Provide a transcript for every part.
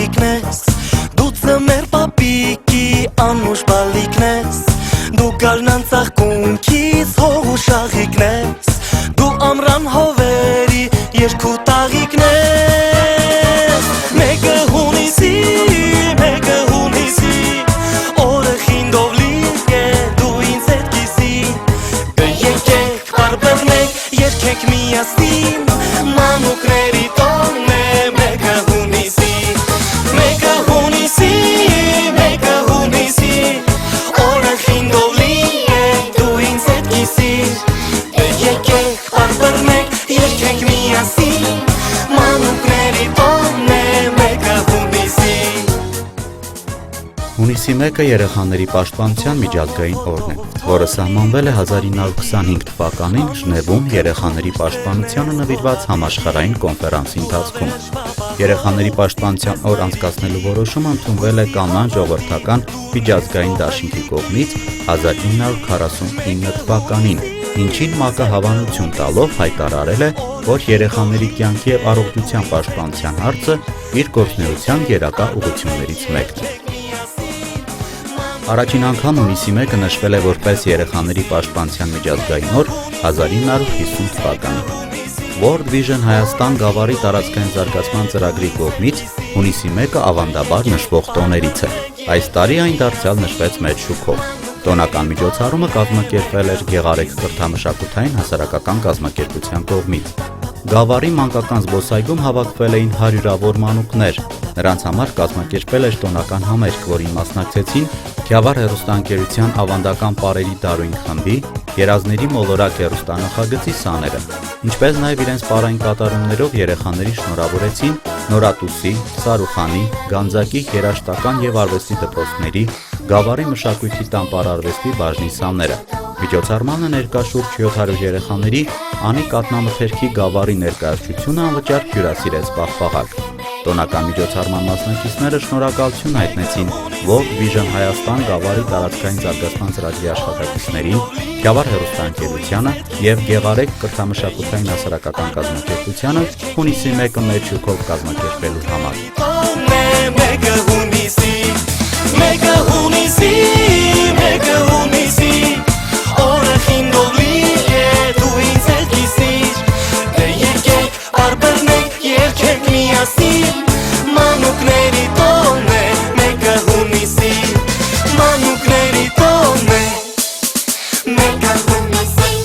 աղիքնես Դու ծմեր պապիկի անուշ բալիքնես Դու գալնան ծաղկունքից հող ու շաղիքնես Դու ամրան հովերի երկու տաղիքնես Մեկը հունիսի, մեկը հունիսի Օրը խինդով լիք է դու ինձ հետ կիսի Կեկեք բարբերնեք երկեք միասին Մանուկների տոնն է մեկը հունիսի Մեկը հունիսի, մեկը հունիսի Օրը խինդով լիք է դու ինձ հետ կիսի Կեկեք բարբերնեք երկեք միասին Մանուկների տոնն է մեկը հունիսի Հունիսի 1-ը երեխաների պաշտպանության միջազգային օրն է, որը սահմանվել է 1925 թվականին Ժնևում երեխաների պաշտպանությանը նվիրված համաշխարհային կոնֆերանսի ընթացքում։ Երեխաների պաշտպանության օր անցկացնելու որոշումը ընդունվել է կանանց ժողովրդական միջազգային դաշինքի կողմից 1949 թվականին, ինչին ՄԱԿ-ը հավանություն տալով հայտարարել է, որ երեխաների կյանքի և առողջության պաշտպանության հարցը իր գործունեության գերակա ուղղություններից մեկն է։ Առաջին անգամ հունիսի 1-ը նշվել է որպես երեխաների պաշտպանության միջազգային օր 1950 թվականին։ World Vision Հայաստան գավառի տարածքային զարգացման ծրագրի կողմից հունիսի 1-ը ավանդաբար նշվող տոներից է։ Այս տարի այն դարձյալ նշվեց մեծ շուքով։ Տոնական միջոցառումը կազմակերպվել էր Գեղարեք կրթամշակութային հասարակական կազմակերպության կողմից։ Գավառի մանկական զբոսայգում հավաքվել էին հարյուրավոր մանուկներ։ Նրանց համար կազմակերպվել էր տոնական համերգ, որին մասնակցեցին Գավառ հեռուստաընկերության ավանդական պարերի դարույն խմբի, Երազների մոլորակ հեռուստանախագծի սաները, ինչպես նաև իրենց պարային կատարումներով երեխաներին շնորհավորեցին Նորատուսի, Սարուխանի, Գանձակի երաժշտական և արվեստի դպրոցների, Գավառի մշակույթի տան պարարվեստի բաժնի սաները։ Միջոցառմանը ներկա շուրջ 700 երեխաների Անի կատնամթերքի Գավառի ներկայացությունը անվճար հյուրասիրեց պաղպաղակ։ Տոնական միջոցառման մասնակիցները շնորհակալություն հայտնեցին World Vision Հայաստան գավառի տարածքային զարգացման ծրագրի աշխատակիցներին, Գավառ հեռուստաընկերությանը և Գեղարեք կրթամշակութային հասարակական կազմակերպությանը հունիսի 1-ը մեծ շուքով կազմակերպելու համար։ Մեկը հունիսի, մեկը հունիսի, մեկը հունիսի Օրը խինդով լիք է դու ինձ հետ կիսիր Դե երկեք բարբերնեք երկեք միասին Մանուկների տոնն է մեկը հունիսի Մանուկների տոնն է մեկը հունիսի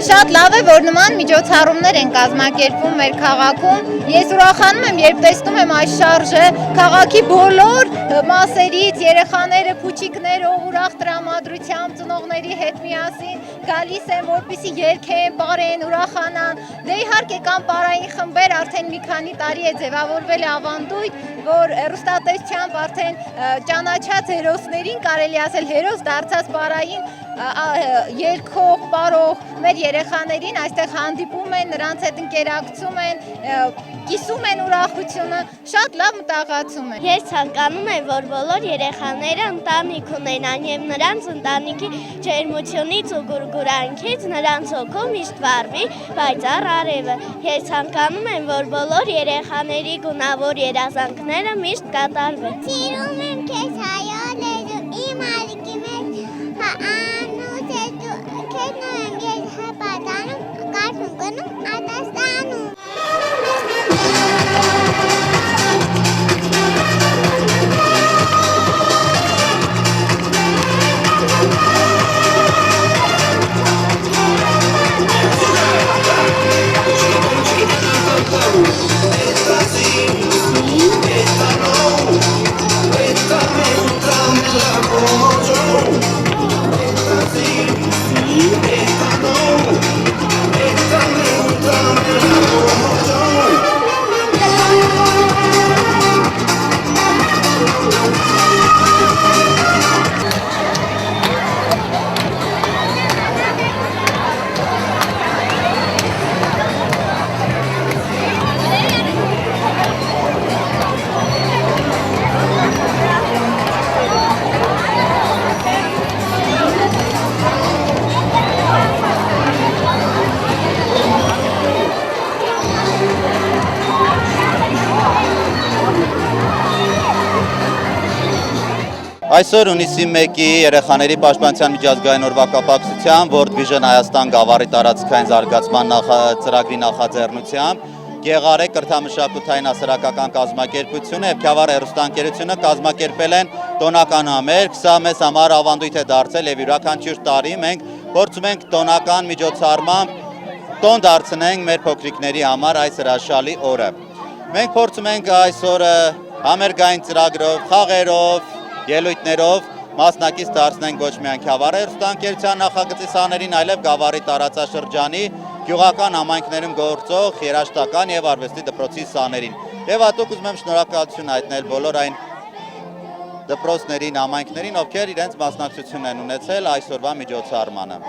Շատ լավ է, որ նման միջոցառումներ են կազմակերպվում մեր քաղաքում։ Ես ուրախանում եմ, երբ տեսնում եմ այս շարժը քաղաքի բոլոր մասերից երեխաները, փուչիկները ուրախ տրամադրությամբ ծնողների հետ միասին գալիս են, որպեսզի երգեն, պարեն, ուրախանան։ Դե իհարկե կան պարային խմբեր, արդեն մի քանի տարի է ձևավորվել ավանդույթ, որ հեռուստատեսությամբ արդեն ճանաչած հերոսներին, կարելի ասել հերոս դարձած պարային երգող, պարող մեր երեխաներին այստեղ հանդիպում են, նրանց հետ ընկերակցում են, կիսում են ուրախությունը, շատ լավ մտաղացում են։ Ես ցանկանում եմ, որ բոլոր երեխաները ընտանիք ունենան եւ նրանց ընտանիքի ջերմությունից ու գուրգուրանքից նրանց հոգում միշտ վառվի պայծառ արևը։ Ես ցանկանում եմ, որ բոլոր երեխաների գունավոր երազանքները միշտ կատարվեն։ Սիրում եմ քեզ հայալեզու, իմ ալիքի մեջ Այսօր հունիսի 1-ի երեխաների պաշտպանության միջազգային օրվա կապակցությամբ World Vision Հայաստան գավառի տարածքային զարգացման ծրագրի նախաձեռնությամբ Գեղարե կրթամշակութային հասարակական կազմակերպությունը եւ Քյավառ հեռուստաընկերությունը կազմակերպել են տոնական համերգ։ Սա մեզ համար ավանդույթ է դարձել եւ յուրաքանչյուր տարի մենք փորձում ենք տոնական միջոցառմամբ տոն դարձնենք մեր փոքրիկների համար այս հրաշալի օրը։ Մենք փորձում ենք այս օրը համերգային ծրագրով, խաղերով, ելույթներով մասնակից դարձնենք ոչ միայն Քյավառ հեռուստաընկերության նախագծի սաներին, այլև Գավառի տարածաշրջանի գյուղական համայնքներում գործող երաժշտական եւ արվեստի դպրոցի սաներին։ Եվ հատուկ ուզում եմ շնորհակալություն հայտնել բոլոր այն դպրոցներին, համայնքներին, ովքեր իրենց մասնակցություն են ունեցել այսօրվա միջոցառմանը։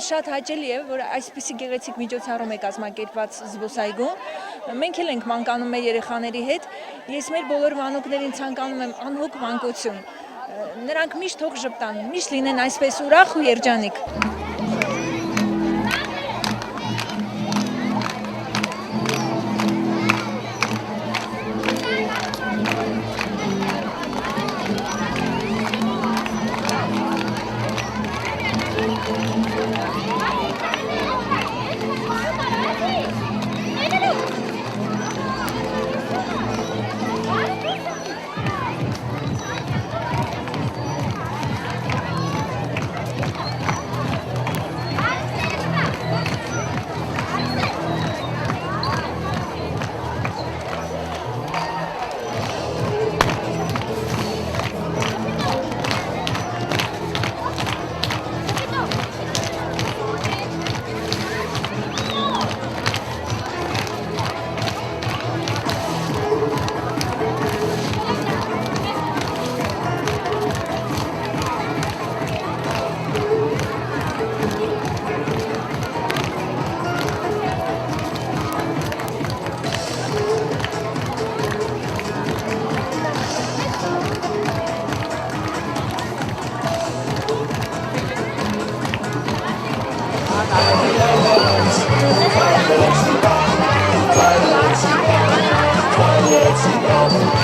Շատ հաճելի է, որ այսպիսի գեղեցիկ միջոցառում է կազմակերպված զբոսայգում։ Մենք էլ ենք մանկանում մեր երեխաների հետ։ Ես մեր բոլոր մանուկներին ցանկանում եմ անհոգ մանկություն։ Նրանք միշտ թող ժպտան, միշտ լինեն այսպես ուրախ ու երջանիկ։ Let's go.